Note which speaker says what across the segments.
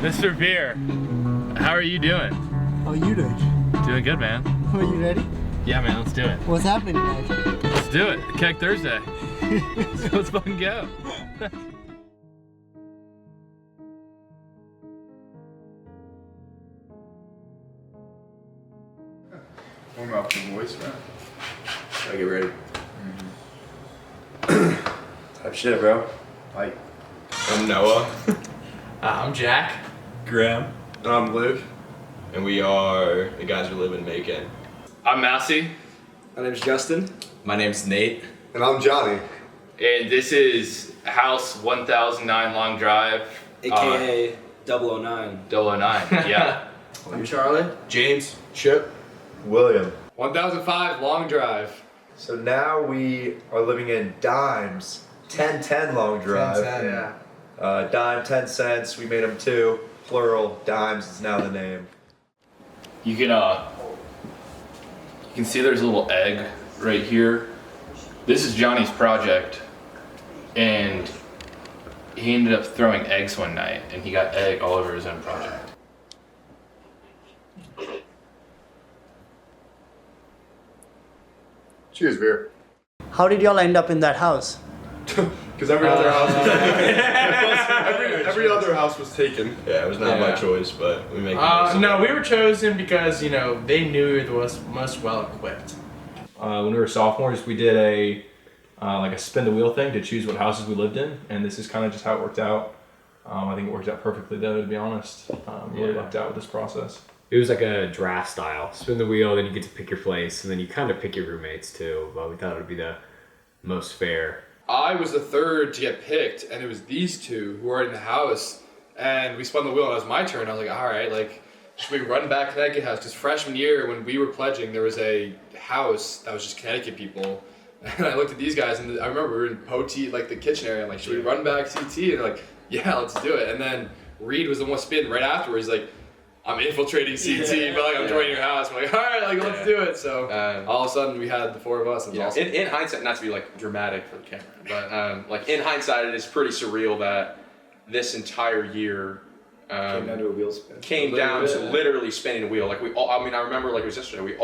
Speaker 1: Mr. Vir, how are you doing?
Speaker 2: How are you doing?
Speaker 1: Doing good, man.
Speaker 2: Are you ready?
Speaker 1: Yeah, man, let's do it.
Speaker 2: What's happening tonight?
Speaker 1: Let's do it. Keg Thursday. So let's fucking go.
Speaker 3: Warm up the voice, man.
Speaker 4: Gotta get ready.
Speaker 3: Type shit, bro. Like,
Speaker 4: I'm Noah.
Speaker 5: I'm Jack.
Speaker 4: Graham.
Speaker 3: and I'm Luke.
Speaker 4: And we are the guys who live in Macon.
Speaker 1: I'm Massey.
Speaker 6: My name's Justin.
Speaker 4: My name's Nate.
Speaker 3: And I'm Johnny.
Speaker 1: And this is House 1009 Long Drive.
Speaker 6: AKA 009.
Speaker 1: 009, yeah.
Speaker 6: I'm Charlie.
Speaker 4: James.
Speaker 3: Chip.
Speaker 7: William.
Speaker 1: 1005 Long Drive.
Speaker 7: So now we are living in Dimes. 1010 Long Drive.
Speaker 6: 1010. Yeah.
Speaker 7: Dime, 10 cents. We made them two. Plural. Dimes is now the name.
Speaker 1: You can see there's a little egg right here. This is Johnny's project, and he ended up throwing eggs one night, and he got egg all over his own project.
Speaker 3: Cheers, beer.
Speaker 2: How did y'all end up in that house?
Speaker 3: Because every other house was every other house was taken.
Speaker 4: Yeah, it was not my choice, but we make the most of it.
Speaker 5: No, we were chosen because, they knew it was most well equipped.
Speaker 8: When we were sophomores, we did a spin the wheel thing to choose what houses we lived in, and this is kind of just how it worked out. I think it worked out perfectly though, to be honest. Really lucked out with this process.
Speaker 9: It was like a draft style. Spin the wheel, then you get to pick your place, and then you kind of pick your roommates too, but we thought it would be the most fair.
Speaker 10: I was the third to get picked, and it was these two who were in the house, and we spun the wheel, and it was my turn. I was like, all right, should we run back Connecticut house? Because freshman year, when we were pledging, there was a house that was just Connecticut people, and I looked at these guys, and I remember we were in Poteet, the kitchen area. I'm like, should we run back CT? And they're like, yeah, let's do it. And then Reed was the one spinning right afterwards, like, I'm infiltrating CT, but I'm joining your house. I'm like, all right, let's do it. So all of a sudden we had the four of us. It was awesome.
Speaker 11: In hindsight, not to be dramatic for the camera, but in hindsight, it is pretty surreal that this entire year
Speaker 6: Came down to a wheel spin.
Speaker 11: Came down to literally spinning a wheel. I remember it was yesterday. It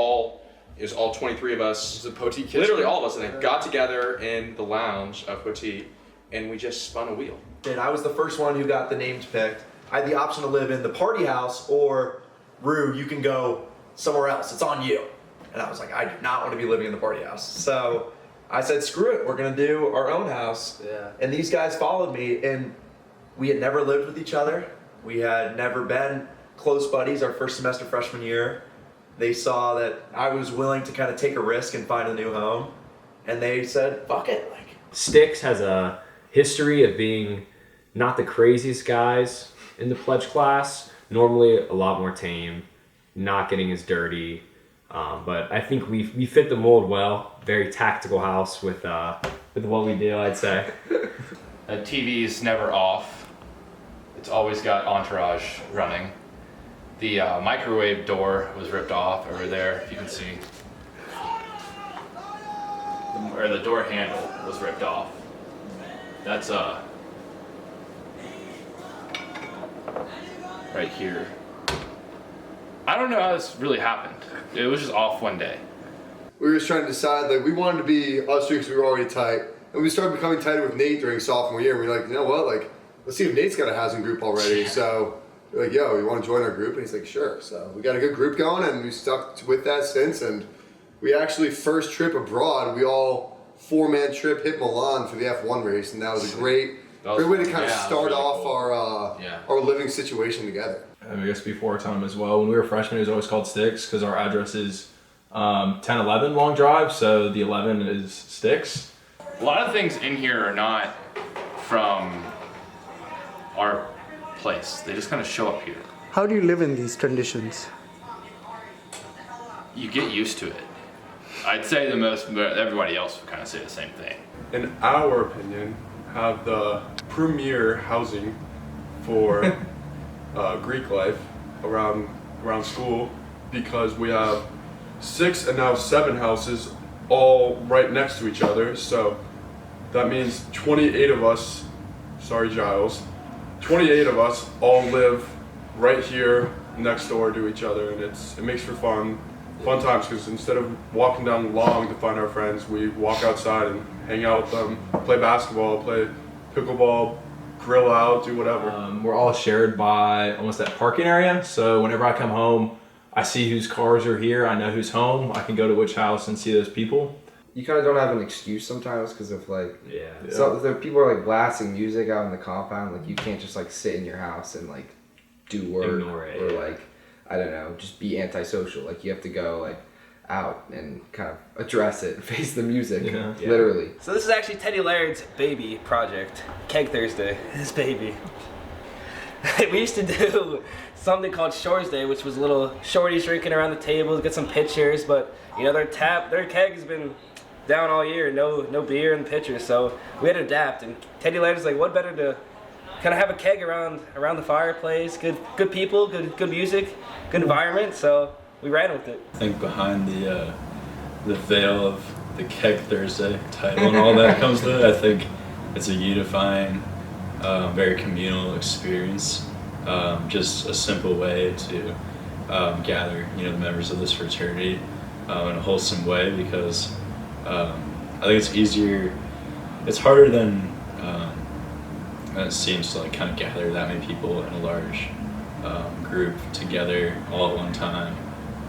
Speaker 11: was all 23 of us.
Speaker 10: It was a Poteet kitchen.
Speaker 11: Literally all of us, and they got together in the lounge of Poteet, and we just spun a wheel.
Speaker 7: And I was the first one who got the names picked. I had the option to live in the party house or, Rue, you can go somewhere else. It's on you. And I was like, I do not want to be living in the party house. So I said, screw it. We're going to do our own house.
Speaker 6: Yeah.
Speaker 7: And these guys followed me, and we had never lived with each other. We had never been close buddies our first semester freshman year. They saw that I was willing to kind of take a risk and find a new home. And they said, fuck it.
Speaker 9: Sticks has a history of being not the craziest guys in the pledge class, normally a lot more tame, not getting as dirty, but I think we fit the mold well. Very tactical house with what we do, I'd say.
Speaker 1: The TV is never off. It's always got entourage running. The microwave door was ripped off over there, if you can see. Or the door handle was ripped off. That's right here. I don't know how this really happened. It was just off one day.
Speaker 3: We were just trying to decide, we wanted to be us two because we were already tight. And we started becoming tighter with Nate during sophomore year. And we were like, you know what, let's see if Nate's got a housing group already. Yeah. So we're like, yo, you want to join our group? And he's like, sure. So we got a good group going, and we stuck with that since. And we actually, first trip abroad, we all 4-man trip hit Milan for the F1 race. And that was a great way to kind of start off our living situation together.
Speaker 8: I guess before our time as well, when we were freshmen, it was always called Sticks because our address is 1011 Long Drive, so the 11 is Sticks.
Speaker 1: A lot of things in here are not from our place. They just kind of show up here.
Speaker 2: How do you live in these conditions?
Speaker 1: You get used to it. I'd say everybody else would kind of say the same thing.
Speaker 3: In our opinion, have the premier housing for Greek life around school, because we have 6 and now 7 houses all right next to each other. So that means 28 of us, sorry Giles, 28 of us all live
Speaker 12: right here next door to each other, and it makes for fun times, because instead of walking down long to find our friends, we walk outside and hang out with them, play basketball, play pickleball, grill out, do whatever.
Speaker 8: We're all shared by almost that parking area, so whenever I come home, I see whose cars are here, I know who's home, I can go to which house and see those people.
Speaker 13: You kind of don't have an excuse sometimes because of like,
Speaker 9: Yeah.
Speaker 13: so the people are like blasting music out in the compound. Like you can't just like sit in your house and like do work
Speaker 9: Ignore it,
Speaker 13: or
Speaker 9: yeah.
Speaker 13: like, I don't know, just be antisocial. Like you have to go like out and kind of address it, face the music, literally.
Speaker 6: So this is actually Teddy Laird's baby project, Keg Thursday, his baby. We used to do something called Shores Day, which was a little shorties drinking around the tables, get some pictures, but you know their keg has been down all year, no beer in the pitchers, so we had to adapt. And Teddy Laird was like, what better to kind of have a keg around the fireplace, good people, good music, good environment, so we ran with it.
Speaker 14: I think behind the veil of the Keg Thursday title and all that comes with it, I think it's a unifying, very communal experience. Just a simple way to gather, the members of this fraternity in a wholesome way, because I think it's easier. It's harder than it seems to like kind of gather that many people in a large group together all at one time.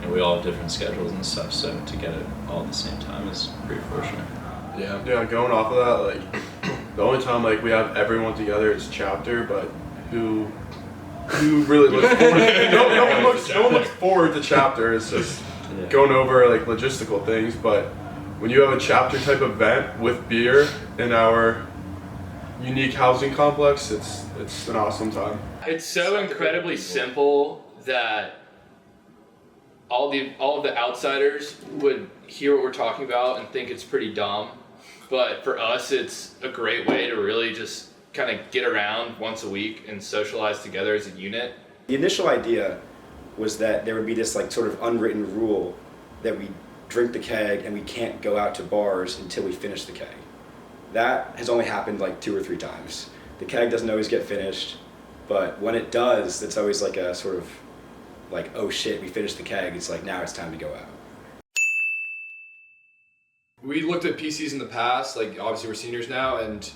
Speaker 14: And we all have different schedules and stuff, so to get it all at the same time is pretty fortunate.
Speaker 12: Yeah, going off of that, like the only time like we have everyone together is chapter, but who really looks forward to no one looks forward to chapter. It's just going over like logistical things, but when you have a chapter type event with beer in our unique housing complex, it's an awesome time.
Speaker 1: It's so incredibly simple that all of the outsiders would hear what we're talking about and think it's pretty dumb, but for us it's a great way to really just kind of get around once a week and socialize together as a unit.
Speaker 15: The initial idea was that there would be this like sort of unwritten rule that we drink the keg and we can't go out to bars until we finish the keg. That has only happened like 2 or 3 times. The keg doesn't always get finished, but when it does, it's always like a sort of like, oh shit, we finished the keg. It's like, now it's time to go out.
Speaker 10: We looked at PCs in the past, like obviously we're seniors now, and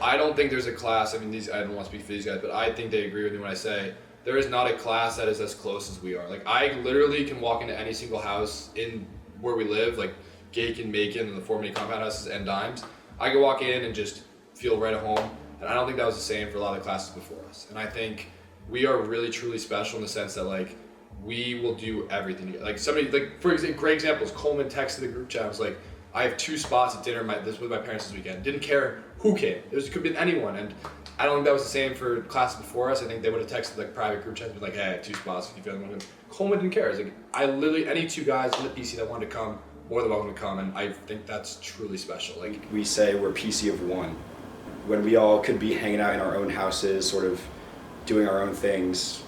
Speaker 10: I don't think there's a class, I don't want to speak for these guys, but I think they agree with me when I say there is not a class that is as close as we are. Like I literally can walk into any single house in where we live, like Gake and Macon and the 4 mini compound houses and Dimes. I could walk in and just feel right at home, and I don't think that was the same for a lot of the classes before us. And I think we are really truly special in the sense that like we will do everything together. Like somebody, like for example, great examples, Coleman texted the group chat, was like, I have 2 spots at dinner with my parents this weekend. Didn't care who came. It could have been anyone. And I don't think that was the same for classes before us. I think they would have texted like private group chats and been like, hey, I have 2 spots if you feel like Coleman didn't care. It's like I literally, any 2 guys in the PC that wanted to come, more than welcome to come, and I think that's truly special. Like
Speaker 15: We say we're PC of 1. When we all could be hanging out in our own houses, sort of doing our own things,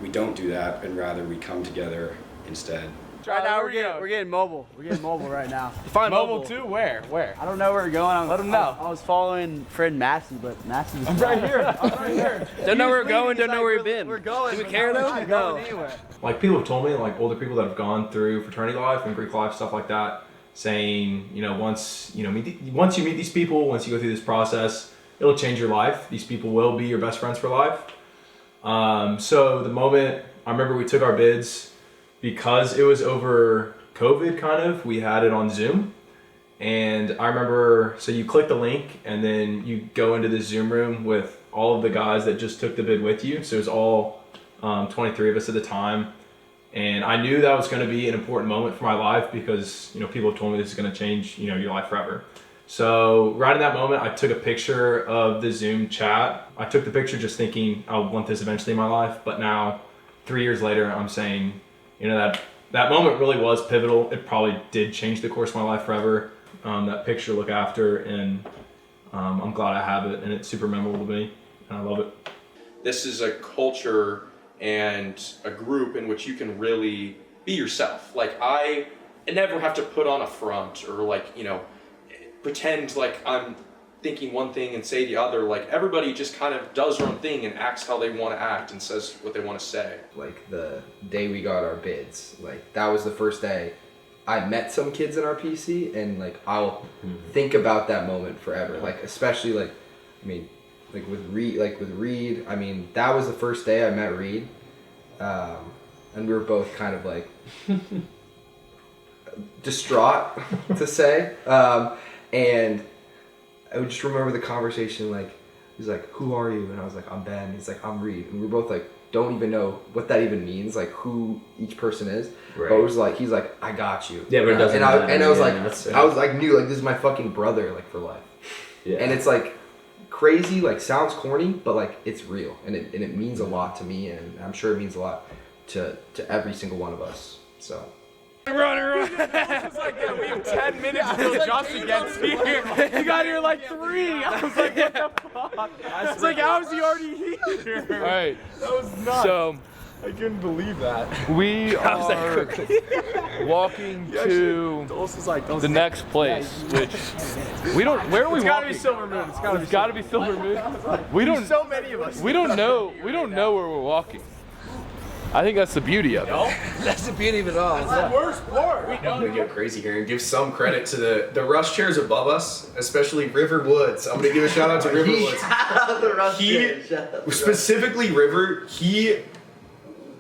Speaker 15: we don't do that, and rather we come together instead.
Speaker 16: Right now we're getting mobile. We're getting mobile right now.
Speaker 5: Find mobile too? Where?
Speaker 16: I don't know where we're going.
Speaker 5: Let them know.
Speaker 16: I was following friend Massey, but Massey was
Speaker 5: I'm right here. I'm right here.
Speaker 6: Don't know where we're going, don't know where we've been.
Speaker 16: We're going.
Speaker 6: Do we care though?
Speaker 16: Not going anywhere.
Speaker 8: Like people have told me, like older people that have gone through fraternity life and Greek life, stuff like that, saying, once you meet these people, once you go through this process, it'll change your life. These people will be your best friends for life. So the moment, I remember we took our bids, because it was over COVID kind of, we had it on Zoom. And I remember, so you click the link and then you go into the Zoom room with all of the guys that just took the bid with you. So it was all 23 of us at the time. And I knew that was going to be an important moment for my life because, people have told me this is going to change, your life forever. So right in that moment, I took a picture of the Zoom chat. I took the picture just thinking I want this eventually in my life. But now, 3 years later, I'm saying, that moment really was pivotal. It probably did change the course of my life forever. That picture to look after, and I'm glad I have it, and it's super memorable to me, and I love it.
Speaker 11: This is a culture and a group in which you can really be yourself. Like I never have to put on a front or pretend like I'm thinking one thing and say the other. Like everybody just kind of does their own thing and acts how they want to act and says what they want to say.
Speaker 13: Like the day we got our bids, like that was the first day I met some kids in our PC, and like I'll think about that moment forever. Like especially like, I mean, like with Reed. I mean, that was the first day I met Reed, and we were both kind of like distraught to say, and I would just remember the conversation. Like he's like, "Who are you?" And I was like, "I'm Ben." He's like, "I'm Reed," and we were both like, don't even know what that even means, like who each person is. Right. But it was like, he's like, "I got you."
Speaker 9: Yeah, but it doesn't matter.
Speaker 13: And I was like, I was like, knew like this is my fucking brother, like for life. Yeah. And it's like crazy, like sounds corny, but like it's real, and it means a lot to me, and I'm sure it means a lot to every single one of us. So.
Speaker 5: Run. It's like, yeah, we have 10 minutes until Justin gets here. He got here like 3. I was like, what the fuck? It's like, how is he already here?
Speaker 10: All right.
Speaker 5: That was nuts.
Speaker 10: So,
Speaker 5: I couldn't believe that.
Speaker 10: we are walking to the next place, which we don't. Where are we
Speaker 5: It's gotta
Speaker 10: walking?
Speaker 5: be Silver Moon.
Speaker 10: It's gotta be Silver Moon. We don't.
Speaker 5: So many of us.
Speaker 10: We don't know. We don't know where we're walking. I think that's the beauty of it.
Speaker 7: That's the beauty of it all.
Speaker 5: That's the worst part. We
Speaker 4: I'm gonna go crazy here and give some credit to the rush chairs above us, especially River Woods. I'm gonna give a shout out to River Woods.
Speaker 7: The rush chairs.
Speaker 4: Specifically River, he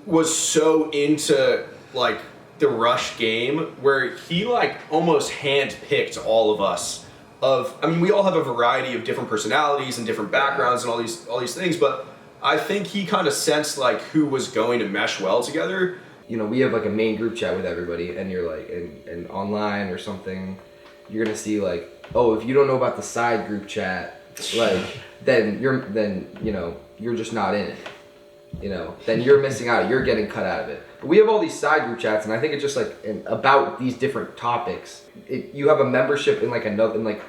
Speaker 4: was so into like the rush game where he like almost handpicked all of us. I mean, we all have a variety of different personalities and different backgrounds and all these things, but I think he kind of sensed like who was going to mesh well together.
Speaker 13: You know, we have like a main group chat with everybody, and you're like, and online or something, you're gonna see like, oh, if you don't know about the side group chat, like, then you're just not in it. You know, then you're missing out. You're getting cut out of it. But we have all these side group chats, and I think it's just like about these different topics. You have a membership in like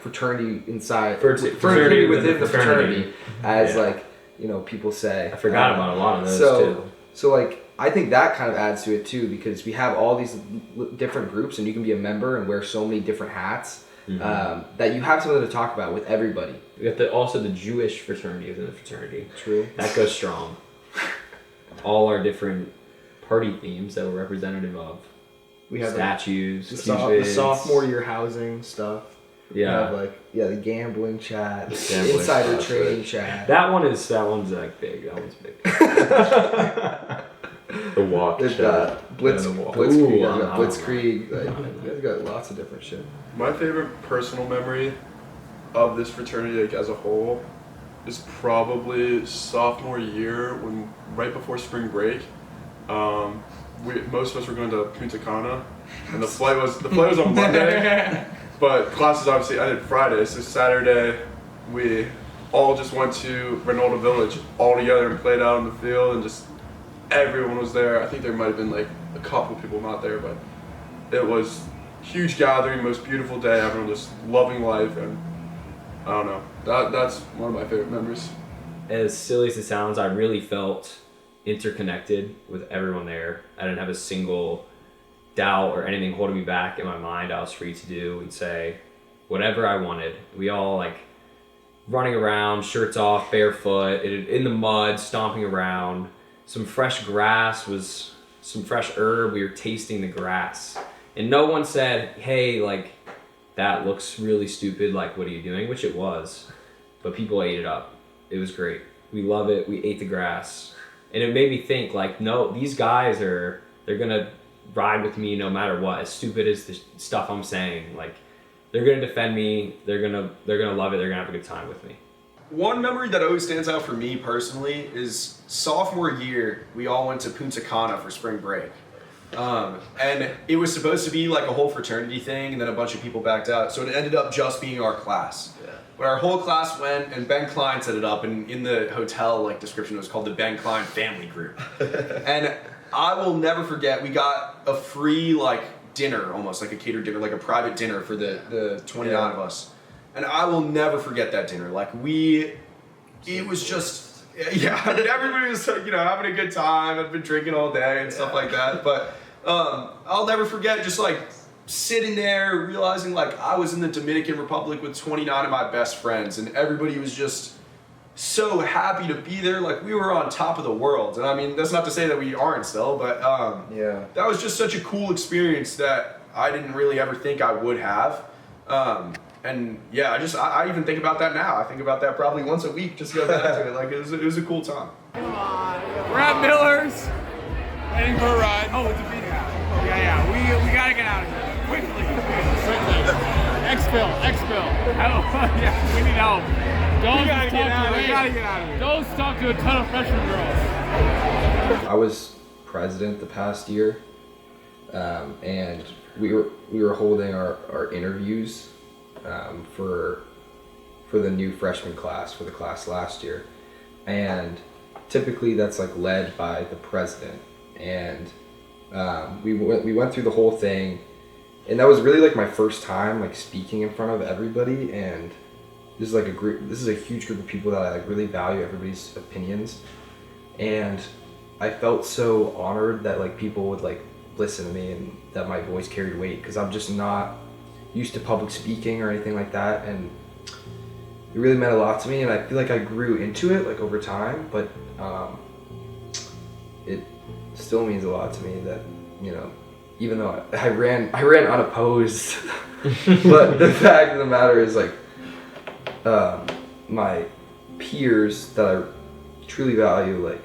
Speaker 13: fraternity inside fraternity within the fraternity, as like. You know, people say.
Speaker 9: I forgot about a lot of those too.
Speaker 13: So like, I think that kind of adds to it too, because we have all these different groups, and you can be a member and wear so many different hats that you have something to talk about with everybody.
Speaker 9: We have also the Jewish fraternity within the fraternity.
Speaker 13: True.
Speaker 9: That goes strong. All our different party themes that we're representative of.
Speaker 13: We have
Speaker 9: statues,
Speaker 2: the sophomore year housing stuff.
Speaker 9: Yeah.
Speaker 2: We have the gambling chat,
Speaker 13: insider trading chat.
Speaker 9: That one's like big. That one's big. The walk chat.
Speaker 13: Blitzkrieg. We've got lots of different shit.
Speaker 12: My favorite personal memory of this fraternity, like as a whole, is probably sophomore year, when right before spring break. Most of us were going to Punta Cana, and the flight was on Monday. But classes obviously ended Friday, so Saturday we all just went to Reynolda Village all together and played out on the field, and just everyone was there. I think there might have been like a couple people not there, but it was huge gathering, most beautiful day, everyone just loving life, and I don't know, that's one of my favorite memories.
Speaker 9: As silly as it sounds, I really felt interconnected with everyone there. I didn't have a single doubt or anything holding me back in my mind. I was free to do and say whatever I wanted. We all like running around, shirts off, barefoot, in the mud, stomping around. Some fresh grass was some fresh herb. We were tasting the grass, and no one said, "Hey, like that looks really stupid. Like, what are you doing?" Which it was, but people ate it up. It was great. We love it. We ate the grass, and it made me think like, no, these guys they're gonna ride with me no matter what. As stupid as the stuff I'm saying, like they're gonna defend me. They're gonna love it. They're gonna have a good time with me.
Speaker 4: One memory that always stands out for me personally is sophomore year, we all went to Punta Cana for spring break. And it was supposed to be like a whole fraternity thing, and then a bunch of people backed out, so it ended up just being our class. Yeah. But our whole class went, and Ben Klein set it up, and in the hotel like description it was called the Ben Klein Family Group. And I will never forget, we got a free like dinner, almost like a catered dinner, like a private dinner for the 29 of us. And I will never forget that dinner. Like it was just, yeah, I mean, everybody was, having a good time. I'd been drinking all day and stuff like that. But I'll never forget just like sitting there realizing like I was in the Dominican Republic with 29 of my best friends, and everybody was just so happy to be there. Like we were on top of the world. And I mean, that's not to say that we aren't still, but that was just such a cool experience that I didn't really ever think I would have. And yeah, I even think about that now. I think about that probably once a week, just to go back to it. Like it was a cool time.
Speaker 5: We're at Miller's, heading for a ride. Oh, it's a beat out. Yeah, we gotta get out of here. Quickly. Exfil. Oh, yeah, we need help. We gotta get out of here. Don't talk to a ton of freshman girls.
Speaker 13: I was president the past year, and we were holding our interviews for the new freshman class, for the class last year, and typically that's like led by the president, and we went through the whole thing, and that was really like my first time like speaking in front of everybody, and this is a huge group of people that I like really value everybody's opinions, and I felt so honored that like people would like listen to me and that my voice carried weight, because I'm just not used to public speaking or anything like that, and it really meant a lot to me, and I feel like I grew into it like over time, but it still means a lot to me that, you know, even though I ran unopposed, but the fact of the matter is like my peers that I truly value like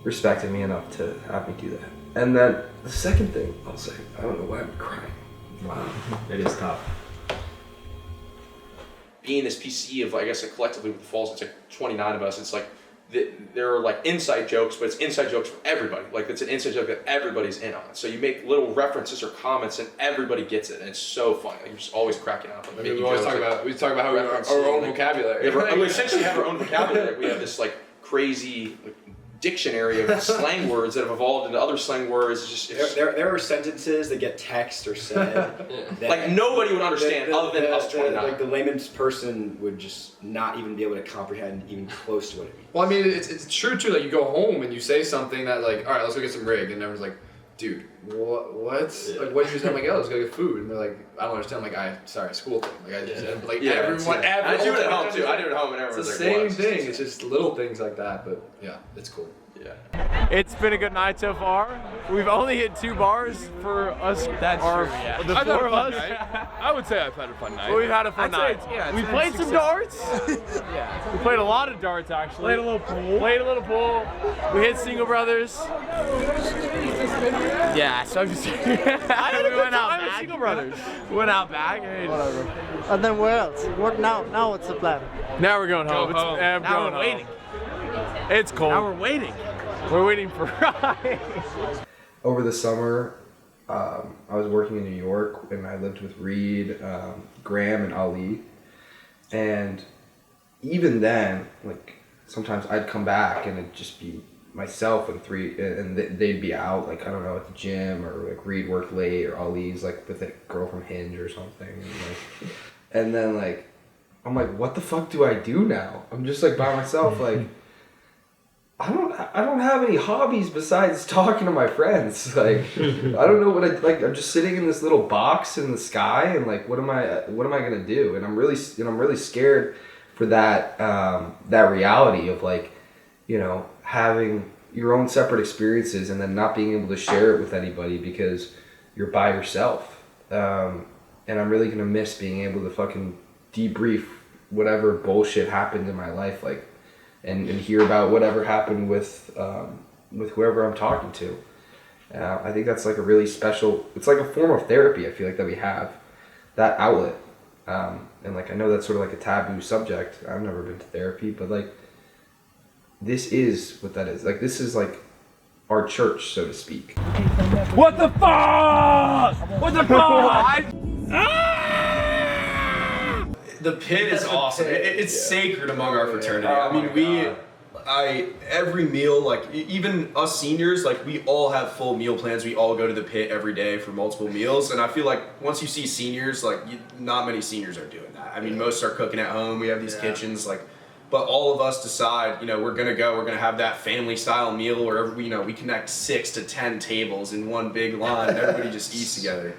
Speaker 13: respected me enough to have me do that. And then the second thing I'll say, I don't know why I'm crying. Wow,
Speaker 9: it is tough.
Speaker 11: Being this PC of, I guess, like collectively with the Falls, it's like 29 of us. It's like there are like inside jokes, but it's inside jokes for everybody. Like it's an inside joke that everybody's in on. So you make little references or comments, and everybody gets it, and it's so funny. Like you're just always cracking up. Like,
Speaker 10: we always talk about how we have our own vocabulary.
Speaker 11: Yeah, we essentially have our own vocabulary. Like, we have this like crazy dictionary of slang words that have evolved into other slang words.
Speaker 15: There are sentences that get text or said that
Speaker 11: like nobody would understand other than us 29.
Speaker 15: Like the layman's person would just not even be able to comprehend even close to what it means.
Speaker 10: Well, I mean, it's true too. Like you go home and you say something that like, all right, let's go get some rig, and everyone's like, dude, what?
Speaker 11: Yeah.
Speaker 10: Like, what did you say? I'm like, oh, let's go get food, and they're like, I don't understand. I'm like, sorry, school thing. Like I just like everyone.
Speaker 11: I do it at home too. I do it at home, and everyone's
Speaker 10: it's
Speaker 11: like,
Speaker 10: the
Speaker 11: what?
Speaker 10: same thing. It's just little things like that, but yeah, it's cool.
Speaker 11: Yeah.
Speaker 5: It's been a good night so far. We've only hit 2 bars for us. That's true, yeah. The
Speaker 17: I've had
Speaker 5: 4
Speaker 17: a
Speaker 5: of
Speaker 17: fun
Speaker 5: us.
Speaker 17: night. I would say I've had a fun night.
Speaker 5: Well, we've had a fun night. We played some darts.
Speaker 17: Yeah.
Speaker 5: We played a lot of darts, actually. Played a little pool. We hit Single Brothers. Yeah, so I'm just. I had a good time with Single Brothers. We went out back.
Speaker 16: Whatever. And then where else? What now? Now what's the plan?
Speaker 5: Now we're going home.
Speaker 16: Now we're waiting.
Speaker 5: It's cold.
Speaker 16: Now we're waiting.
Speaker 5: We're waiting for rides.
Speaker 13: Over the summer, I was working in New York, and I lived with Reed, Graham, and Ali. And even then, like sometimes I'd come back and it'd just be myself and they'd be out, like I don't know, at the gym, or like Reed worked late, or Ali's like with a girl from Hinge or something. And then like I'm like, what the fuck do I do now? I'm just like by myself, like. I don't have any hobbies besides talking to my friends. Like I don't know what I'm just sitting in this little box in the sky, and like what am I gonna do? And I'm really scared for that reality of like, you know, having your own separate experiences and then not being able to share it with anybody because you're by yourself. And I'm really gonna miss being able to fucking debrief whatever bullshit happened in my life, like. And hear about whatever happened with whoever I'm talking to. I think that's like a really special, it's like a form of therapy I feel like that we have, that outlet. And like I know that's sort of like a taboo subject. I've never been to therapy, but like this is what that is. Like this is like our church, so to speak.
Speaker 5: What the fuck? What the fuck?
Speaker 4: The pit is awesome. It's sacred among our fraternity. I mean, every meal, like even us seniors, like we all have full meal plans. We all go to the pit every day for multiple meals, and I feel like once you see seniors, like not many seniors are doing that. I mean, most are cooking at home. We have these kitchens, like but all of us decide, we're gonna have that family style meal where we connect 6 to 10 tables in one big line and everybody just eats together.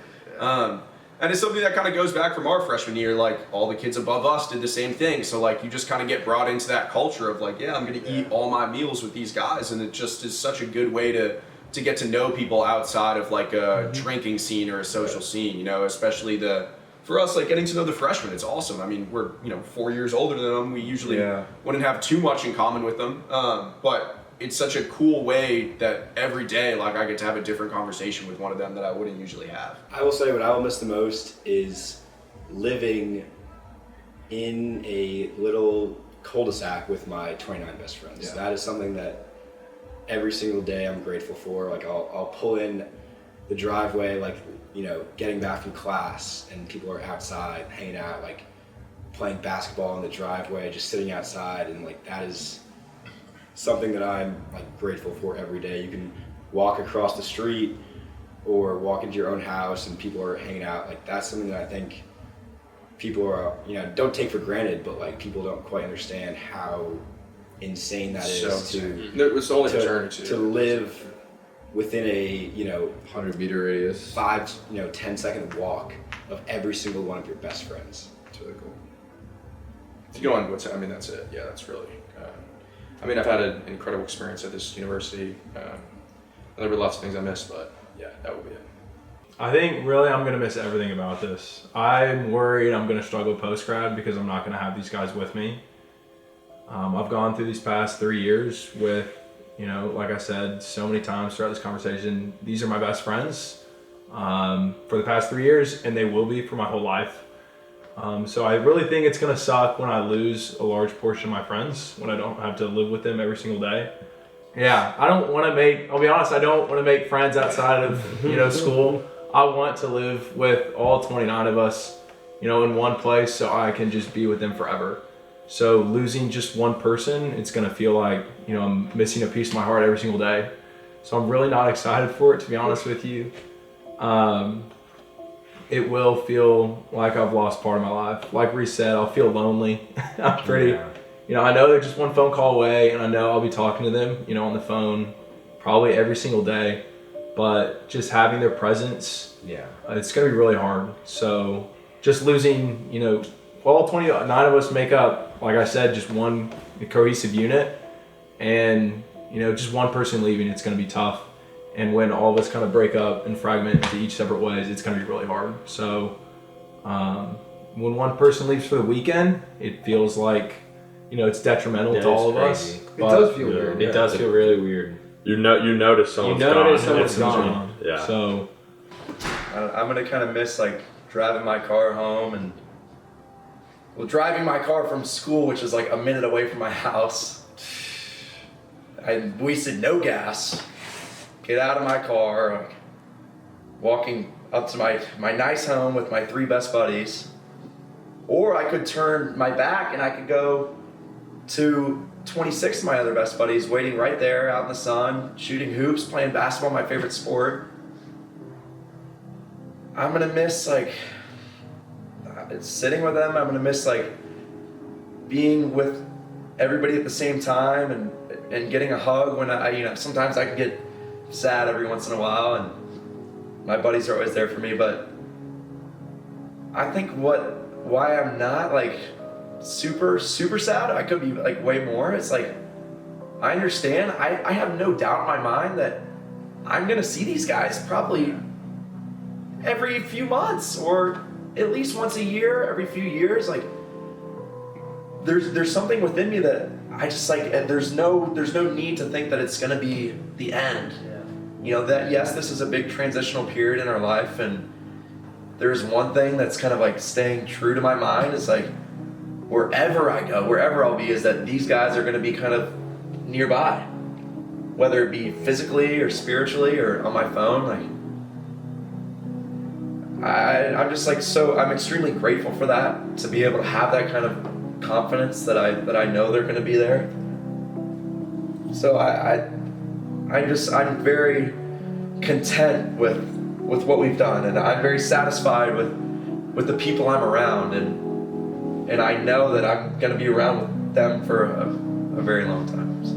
Speaker 4: And it's something that kind of goes back from our freshman year. Like, all the kids above us did the same thing. So, like, you just kind of get brought into that culture of, like, I'm going to eat all my meals with these guys. And it just is such a good way to get to know people outside of, like, a drinking scene or a social scene, especially for us, like, getting to know the freshmen. It's awesome. I mean, we're, 4 years older than them. We usually wouldn't have too much in common with them. But it's such a cool way that every day, like, I get to have a different conversation with one of them that I wouldn't usually have.
Speaker 15: I will say what I will miss the most is living in a little cul-de-sac with my 29 best friends. That is something that every single day I'm grateful for. Like, I'll pull in the driveway, like, getting back from class, and people are outside hanging out, like, playing basketball in the driveway, just sitting outside, and, like, that is something that I'm, like, grateful for every day. You can walk across the street or walk into your own house and people are hanging out. Like, that's something that I think people are, don't take for granted, but, like, people don't quite understand how insane that is to live within a
Speaker 1: 100-meter radius,
Speaker 15: 5-10-second walk of every single one of your best friends.
Speaker 11: It's really cool. To go on, that's it. Yeah, that's really. I've had an incredible experience at this university. There were lots of things I missed, but yeah, that would be it.
Speaker 8: I think really I'm going to miss everything about this. I'm worried I'm going to struggle post-grad because I'm not going to have these guys with me. I've gone through these past 3 years with, like I said so many times throughout this conversation, these are my best friends for the past 3 years, and they will be for my whole life. So I really think it's going to suck when I lose a large portion of my friends, when I don't have to live with them every single day. Yeah, I'll be honest, I don't want to make friends outside of, school. I want to live with all 29 of us, in one place so I can just be with them forever. So losing just one person, it's going to feel like, I'm missing a piece of my heart every single day. So I'm really not excited for it, to be honest with you. It will feel like I've lost part of my life. Like Reese said, I'll feel lonely. I'm pretty, I know they're just one phone call away, and I know I'll be talking to them, on the phone probably every single day. But just having their presence, it's going to be really hard. So just losing, all 29 of us make up, like I said, just one cohesive unit. And, just one person leaving, it's going to be tough. And when all of us kind of break up and fragment into each separate ways, it's going to be really hard. So when one person leaves for the weekend, it feels like, it's detrimental to all of us.
Speaker 13: It does feel weird.
Speaker 9: It does feel really weird.
Speaker 14: You notice someone's
Speaker 8: gone.
Speaker 14: Yeah.
Speaker 8: So
Speaker 7: I'm going to kind of miss, like, driving my car home and, driving my car from school, which is like a minute away from my house. I wasted no gas. Get out of my car, walking up to my nice home with my 3 best buddies. Or I could turn my back and I could go to 26 of my other best buddies waiting right there out in the sun, shooting hoops, playing basketball, my favorite sport. I'm gonna miss, like, sitting with them. I'm gonna miss, like, being with everybody at the same time and getting a hug when sometimes I can get sad every once in a while, and my buddies are always there for me. But I think why I'm not, like, super sad, I could be, like, way more. It's like, I understand. I have no doubt in my mind that I'm gonna see these guys probably every few months, or at least once a year, every few years. Like, there's something within me that I just, like, there's no need to think that it's gonna be the end. That, yes, this is a big transitional period in our life, and there's one thing that's kind of, like, staying true to my mind is, like, wherever I go, wherever I'll be, is that these guys are going to be kind of nearby, whether it be physically or spiritually or on my phone. Like, I'm just, like, I'm extremely grateful for that, to be able to have that kind of confidence that I know they're going to be there. So I'm very content with what we've done, and I'm very satisfied with the people I'm around, and I know that I'm going to be around with them for a very long time. So.